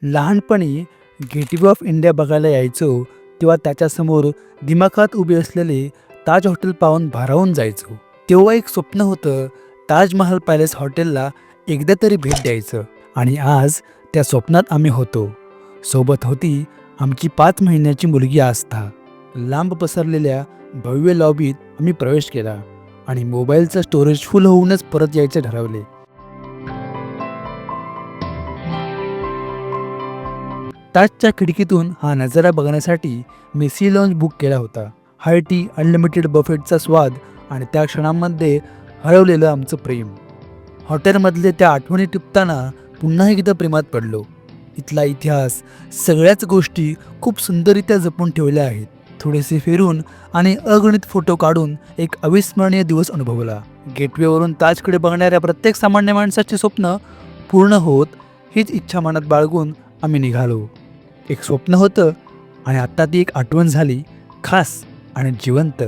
लहानपणी gateway of India बघायला यायचो तेव्हा त्याच्यासमोर दिमाखात उभे असलेले ताज हॉटेल पाहून भारावून जायचो. तेव्हा एक स्वप्न होतं, ताजमहाल पॅलेस हॉटेलला एकदा तरी भेट द्यायचं. आणि आज त्या स्वप्नात आम्ही होतो. सोबत होती आमची 5 महिन्याची मुलगी आस्था. लांब पसरलेल्या भव्य लॉबीत आम्ही प्रवेश केला आणि मोबाईलचं स्टोरेज फुल होऊनच परत यायचे ठरवले. ताजच्या खिडकीतून हा नजारा बघण्यासाठी मी सी लॉन्च बुक केला होता. हाय टी, अनलिमिटेड बफेटचा स्वाद आणि त्या क्षणांमध्ये हरवलेलं आमचं प्रेम. हॉटेलमधले त्या आठवणी टिपताना पुन्हा एकदा प्रेमात पडलो. इथला इतिहास, सगळ्याच गोष्टी खूप सुंदररित्या जपून ठेवल्या आहेत. थोडेसे फिरून आणि अगणित फोटो काढून एक अविस्मरणीय दिवस अनुभवला. गेटवेवरून ताजकडे बघणाऱ्या प्रत्येक सामान्य माणसाचे स्वप्न पूर्ण होत हीच इच्छा मनात बाळगून आम्ही निघालो. एक स्वप्न होतं आणि आत्ता ती एक आठवण झाली, खास आणि जिवंत.